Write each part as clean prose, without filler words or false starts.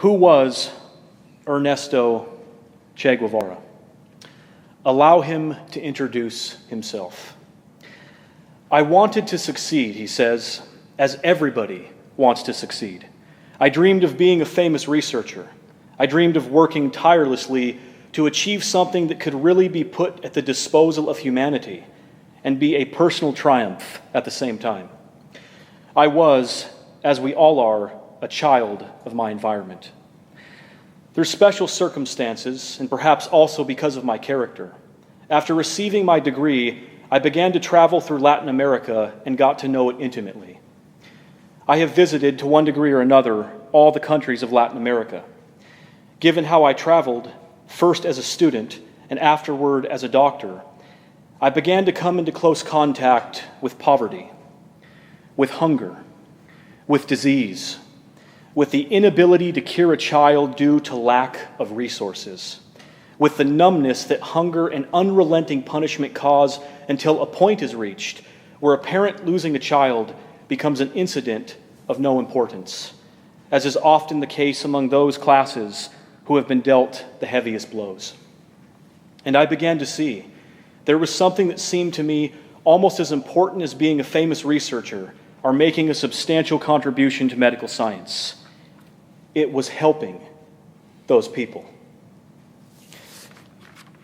Who was Ernesto Che Guevara? Allow him to introduce himself. I wanted to succeed, he says, as everybody wants to succeed. I dreamed of being a famous researcher. I dreamed of working tirelessly to achieve something that could really be put at the disposal of humanity and be a personal triumph at the same time. I was, as we all are, a child of my environment. Through special circumstances, and perhaps also because of my character, after receiving my degree, I began to travel through Latin America and got to know it intimately. I have visited, to one degree or another, all the countries of Latin America. Given how I traveled, first as a student and afterward as a doctor, I began to come into close contact with poverty, with hunger, with disease, with the inability to cure a child due to lack of resources, with the numbness that hunger and unrelenting punishment cause until a point is reached where a parent losing a child becomes an incident of no importance, as is often the case among those classes who have been dealt the heaviest blows. And I began to see there was something that seemed to me almost as important as being a famous researcher or making a substantial contribution to medical science. It was helping those people.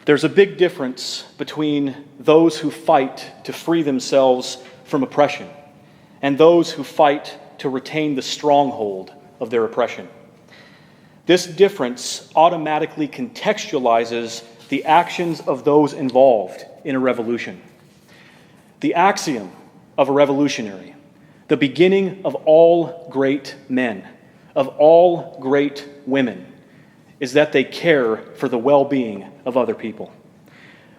There's a big difference between those who fight to free themselves from oppression and those who fight to retain the stronghold of their oppression. This difference automatically contextualizes the actions of those involved in a revolution. The axiom of a revolutionary, the beginning of all great men, of all great women, is that they care for the well-being of other people.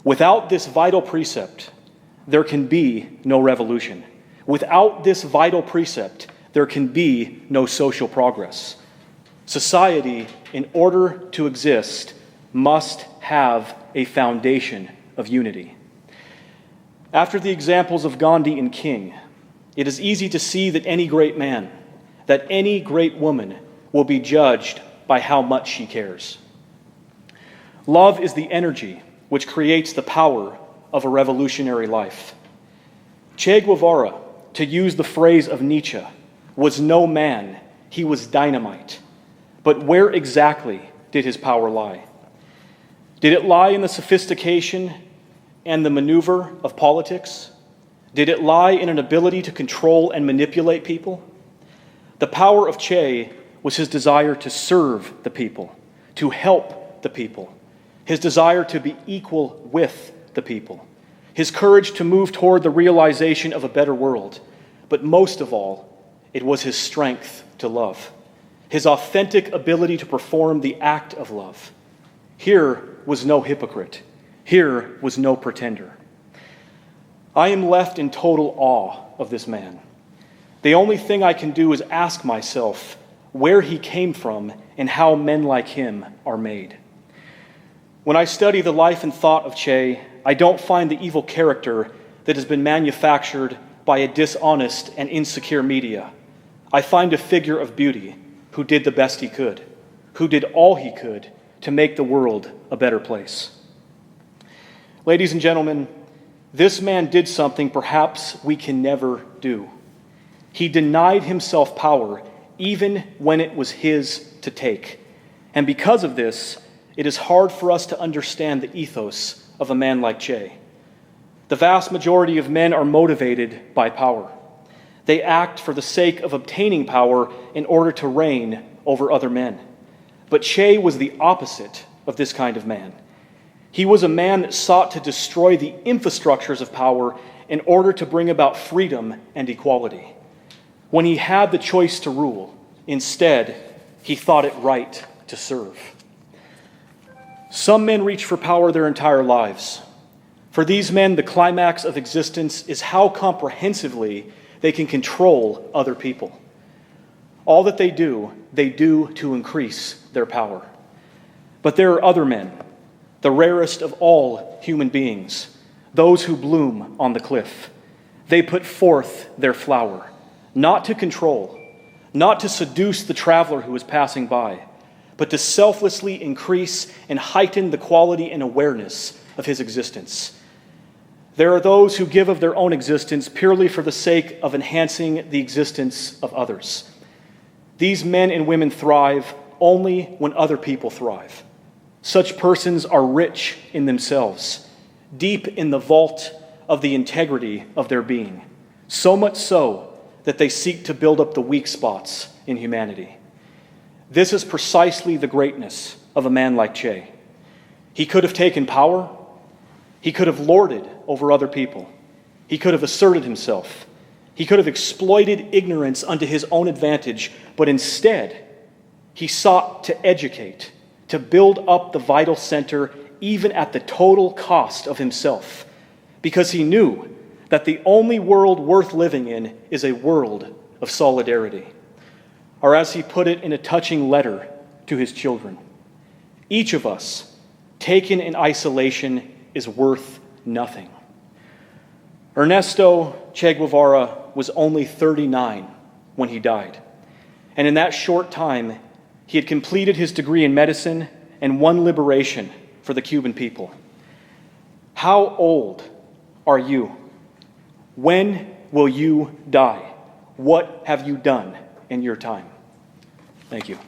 Without this vital precept, there can be no revolution. Without this vital precept, there can be no social progress. Society, in order to exist, must have a foundation of unity. After the examples of Gandhi and King, it is easy to see that any great man, that any great woman will be judged by how much she cares. Love is the energy which creates the power of a revolutionary life. Che Guevara, to use the phrase of Nietzsche, was no man, he was dynamite. But where exactly did his power lie? Did it lie in the sophistication and the maneuver of politics? Did it lie in an ability to control and manipulate people? The power of Che was his desire to serve the people, to help the people, his desire to be equal with the people, his courage to move toward the realization of a better world, but most of all, it was his strength to love, his authentic ability to perform the act of love. Here was no hypocrite. Here was no pretender. I am left in total awe of this man. The only thing I can do is ask myself where he came from and how men like him are made. When I study the life and thought of Che, I don't find the evil character that has been manufactured by a dishonest and insecure media. I find a figure of beauty who did the best he could, who did all he could to make the world a better place. Ladies and gentlemen, this man did something perhaps we can never do. He denied himself power even when it was his to take. And because of this, it is hard for us to understand the ethos of a man like Che. The vast majority of men are motivated by power. They act for the sake of obtaining power in order to reign over other men. But Che was the opposite of this kind of man. He was a man that sought to destroy the infrastructures of power in order to bring about freedom and equality. When he had the choice to rule, instead, he thought it right to serve. Some men reach for power their entire lives. For these men, the climax of existence is how comprehensively they can control other people. All that they do to increase their power. But there are other men, the rarest of all human beings, those who bloom on the cliff. They put forth their flower, not to control, not to seduce the traveler who is passing by, but to selflessly increase and heighten the quality and awareness of his existence. There are those who give of their own existence purely for the sake of enhancing the existence of others. These men and women thrive only when other people thrive. Such persons are rich in themselves, deep in the vault of the integrity of their being, so much so that they seek to build up the weak spots in humanity. This is precisely the greatness of a man like Che. He could have taken power. He could have lorded over other people. He could have asserted himself. He could have exploited ignorance unto his own advantage, but instead, he sought to educate, to build up the vital center even at the total cost of himself, because he knew that the only world worth living in is a world of solidarity. Or as he put it in a touching letter to his children, each of us, taken in isolation, is worth nothing. Ernesto Che Guevara was only 39 when he died, and in that short time, he had completed his degree in medicine and won liberation for the Cuban people. How old are you? When will you die? What have you done in your time? Thank you.